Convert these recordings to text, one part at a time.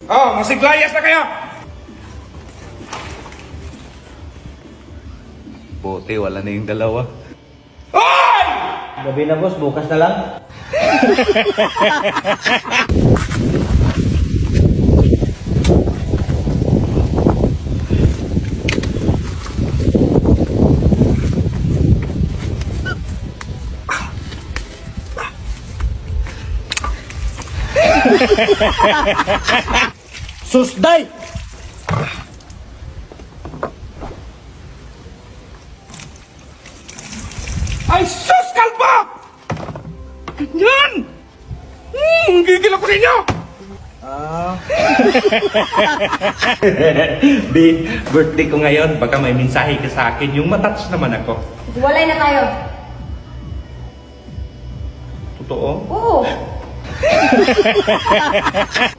Oh, masiglayas na kayo! Buti, wala na yung dalawa. Hoy! Gabi na boss, bukas na lang. Susday! Ay, sus, kalpa! Yan! Gigil ako sa inyo! B, birthday ko ngayon. Baka may mensahe ka sa akin. Yung matouch naman ako. Walay na tayo. Totoo? Oo.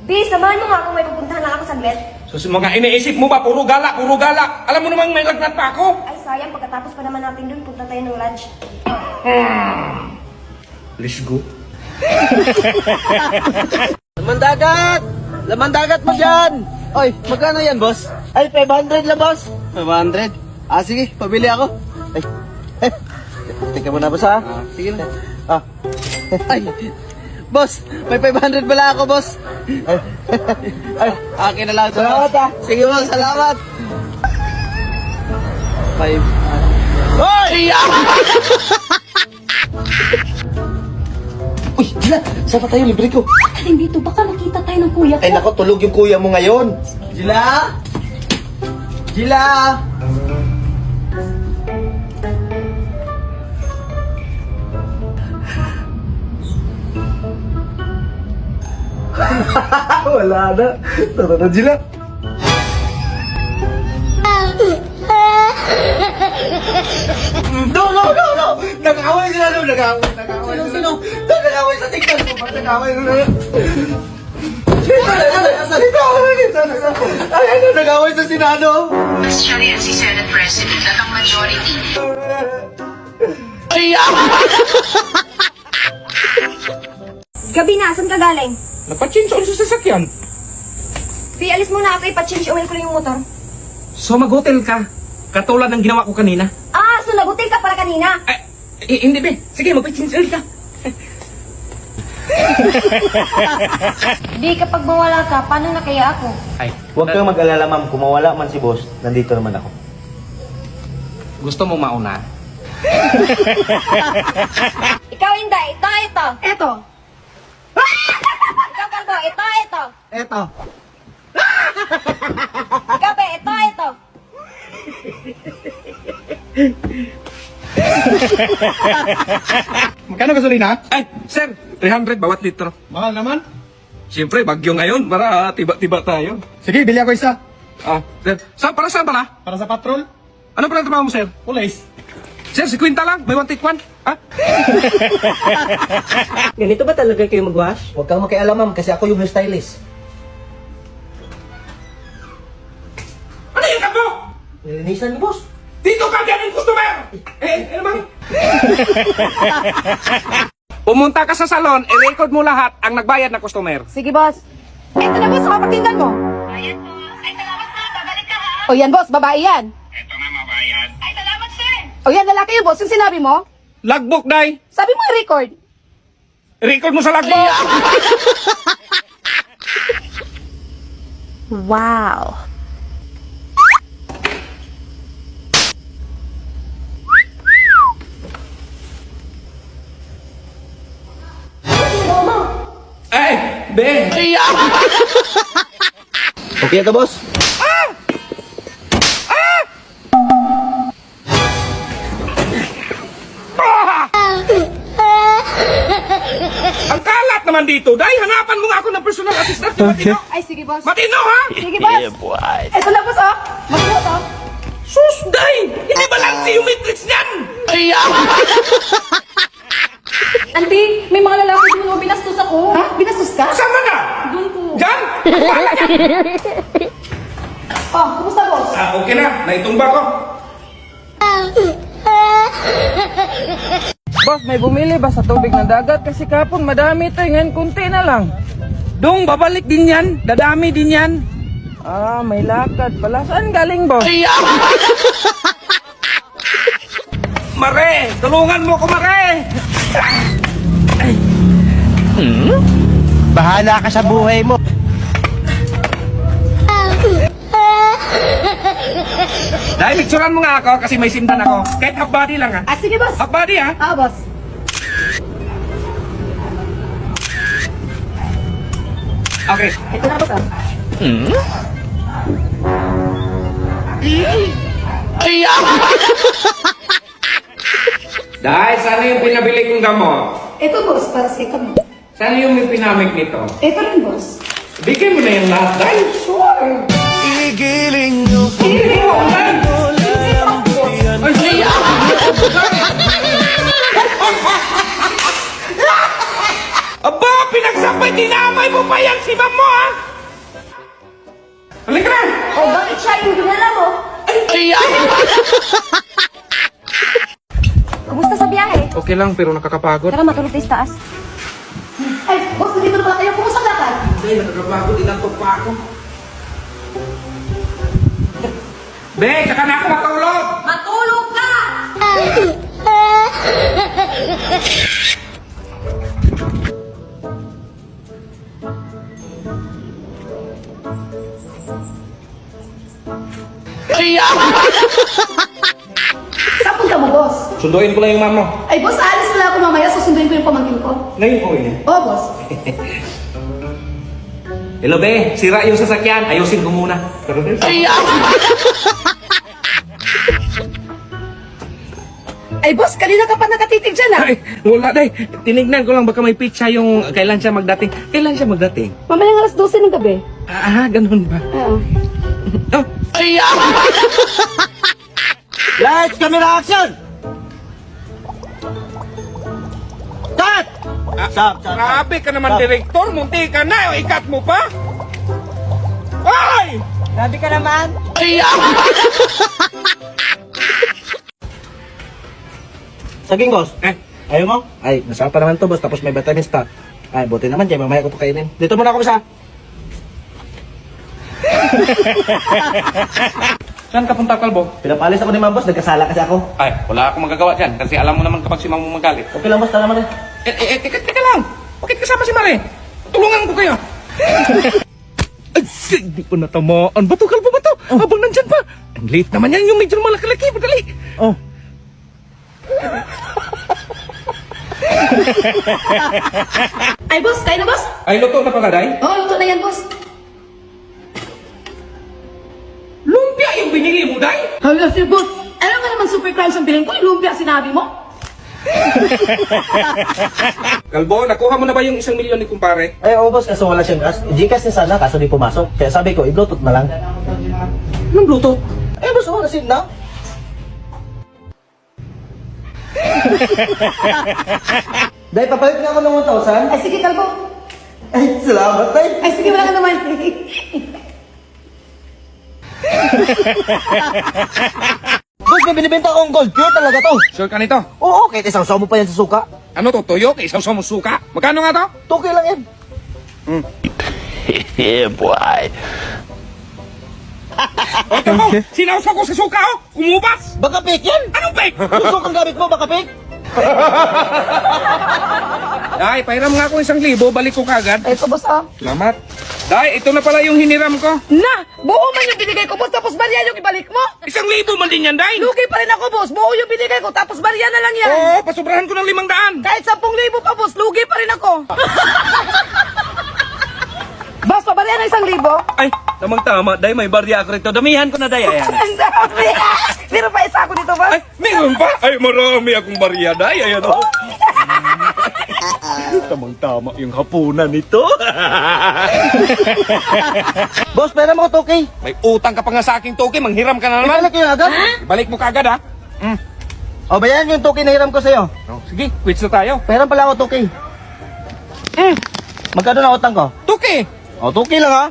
B, samahan mo nga kung may pupuntahan lang ako saglit. Sus, mga iniisip mo ba? Puro gala, puro gala. Alam mo namang may lagnat pa ako. Ay, sayang. Pagkatapos pa naman natin dun, punta tayo ng lunch. Let's go. Laman dagat! Laman dagat mo dyan! Oy, magkano yan, boss? Ay, 500 lang, boss. 500? Ah, sige, pabili ako. Ay, tika mo na, boss, ha? Sige na. Ah. Ay, boss, may 500 pala ako, boss. Ay, akin na lang. Salamat, ha? Sige, boss, salamat. 500. Hoy! Uy, Gila, saan pa tayo? Libre ko. Ating dito, baka makita tayo ng kuya ko. Ay nako, tulog yung kuya mo ngayon. Gila! Gila! Wala na. Tara na, Gila. No! Nag-away sila, no? Nag-away. Sino? Nag-away sa TikTok. Nag-away. Ay, nag-away sa Senado. Australian si Senate President at ang majority. Gabi na, saan ka galing? Nagpa-change oil sa sasakyan. B, alis muna ako, ipa-change oil ko lang yung motor. So mag-hotel ka. Katulad ng ginawa ko kanina. Ah, so nag-hotel ka para kanina. Ay, hindi be. Sige, mag-change oil ka. B, kapag mawala ka, paano na kaya ako? Ay, Huwag kang mag-alala, ma'am. Kung mawala man si boss, nandito naman ako. Gusto mo mauna? Ikaw hindi, ito. Ito. Ikaw, Kalbo, ito. Eto. Ikaw, Be, ito. Magkano gasolina? Ay, sir, 300 bawat litro. Mahal naman. Siyempre, bagyo ngayon para tiba-tiba tayo. Sige, bili ako isa. Ah, sir, para saan pala? Para sa patrol. Ano pala trabaho mo, sir? Police. Sir, 50 lang. May 1 take 1. Ha? Ganito ba talaga kayo mag-wash? Huwag kang makialam, ma'am, kasi ako yung hairstylist. Ano yung kabo? Nilinisan ni boss. Dito ka din ang customer! Ano ba? Pumunta ka sa salon, i-record mo lahat ang nagbayad na customer. Sige, boss. Eto na, boss. Kapagtindan mo. Ayan po. Ay, salamat na. Babalik ka ha. O yan, boss. Babae yan. Ito na mabayad. Ay, salamat sir. O yan, lalaki yung boss. Yung sinabi mo. Logbook, day. Sabi mo yung record. Record mo sa logbook. Wow. Ay, be. Okay ka, boss? Ang kalat naman dito. Day, hanapan mo nga ako ng personal assistant. Matino. Ay, sige, boss. Matino, ha? Sige, boss. Eto na, boss, oh. Mag-boss, oh. Sus, day. Hindi ba lang si yung matrix niyan? Auntie, may mga lalaki doon, oh. Binastos ako. Ha? Binastos ka? Kasama na. Doon po. Diyan. Oh, kumusta, boss? Ah, okay na. Naitumba ko. Boss, may bumili ba sa tubig ng dagat? Kasi kapon madami ito, ngayon kunti na lang. Dong, babalik din yan. Dadami din yan. Ah, may lakad pala. Saan galing, boss? Mare! Tulungan mo ko, Mare! Bahala ka sa buhay mo. Dahil picturean mo nga ako kasi may sindan ako. Kahit half body lang ha. Ah, sige, boss. Half body ha. Ah, boss. Okay. Ito na, boss, ah. Dahil sana yung pinabili kong gamot. Ito, boss, para sa ikaw mo. Sana yung may pinamig nito. Ito rin, boss. Bigyan mo na yung lahat, dahil sure. Igiling mo, dahil. Ay, siya! Aba, pinagsapay, dinamay mo pa yan si ma'am mo, ha? Halika na! O bakit siya yung dinala mo? Kumusta sa biyahe? Okay lang, pero nakakapagod. Tara, matulog tayo sa taas. Ay, boss, nandito na pala kayo. Kumusta ang lakad? Hindi, nakakapagod. Inantok pa ako. Be, tsaka na ako matulog! Matulog ka! Saan punta mo, boss? Sunduin ko lang yung ma'am mo. Ay, boss, aalis na lang ako mamaya. Susunduin ko yung pamangkin ko. Ngayon ko yun. Oo, boss. Hello, be. Sira yung sasakyan. Ayusin ko muna. Pero din, Ay, boss, kanina ka pa nakatitig dyan, ah. Ay, wala, day. Tinignan ko lang baka may pizza yung kailan siya magdating. Kailan siya magdating? Mamayang alas 12 ng gabi. Ah, ganun ba? Oo. Oh, Lights, camera, action! Cut! Stop. grabe ka naman, direktor. Munti ka na. Ikat mo pa. Ay! Grabe ka naman. Saging, boss. Ayaw mo? Ay, masarap pa naman to, boss. Tapos may vitamins pa. Ay, buti naman dyan. Mamaya ko to kainin. Dito muna ako, boss, ha? Saan ka punta, Kalbo? Pinapalis ako ni ma'am, boss. Nagkasala kasi ako. Ay, wala akong magagawa dyan. Kasi alam mo naman kapag si ma'am mo magalit. Okay lang, boss. Tara naman, Teka lang. Bakit kasama si Mare? Tulungan ko kayo. Ay, hindi pa natamaan. Bato, Kalbo, bato. Habang nandyan pa. Ang late naman yan. Yung medyo malaki-laki. Madali. Oh. Ay, boss, kain na, boss? Ay, luto na pala, Day. Oo, luto na yan, boss. Lumpia yung binili mo, Day. Hala, si boss. Alam ka naman super crimes ang bilhin ko. Yung lumpia sinabi mo. Kalbo, nakuha mo na ba yung 1 milyon ni kumpare? Ay, oo, boss. Kaso wala siyang gas. Gcash niya sana, kaso di pumasok. Kaya sabi ko, i-bluetooth na lang. Anong luto? Eh, boss, wala sin na. Dahil papalit nga ako ng 1,000. Ay, sige, kalbo. Ay, salamat, Day. Ay, sige, wala ka naman. Boss, may binibenta akong gold. Pure talaga to. Sure ka nito? Oo, kahit isang saw mo pa yan sa suka. Ano to, tuyo? Isaw sa musuka? Magkano nga to? Okay lang yan. Ito mo, sinawsa ko sa suka, oh! Umubas! Baka fake yan. Anong fake? Yung sukang gamit mo, baka fake. Day, pahiram nga ako 1,000, balik ko kagad. Ito, boss, ah. Salamat. Day, ito na pala yung hiniram ko. Na! Buo man yung binigay ko, boss. Tapos barya yung ibalik mo. 1,000 man din yan, Day. Lugi pa rin ako, boss. Buo yung binigay ko. Tapos barya na lang yan. Oo, pasubrahan ko ng 500. Kahit 10,000 pa, boss. Lugi pa rin ako. Boss, pabarya ng 1,000. Ay, tamang-tama, Day, may barya ako rito. Damihan ko na, Day. Ayan. Ang dami. Meron pa isa ako dito, boss. Ay, meron pa? Ay, marami akong barya, Day. Ayan, oh. Tamang-tama yung hapunan nito. Boss, pera mo ko, Toki. May utang ka pa nga sa aking toke, manghiram ka na naman. Ibalik yung agad. Balik mo kagad, ha? O, bayan yung Toki na hiram ko sa'yo. Oh, sige, quits na tayo. Pera pala ako, Toki. Magkano na utang ko? Toke! O, Toki lang, ha?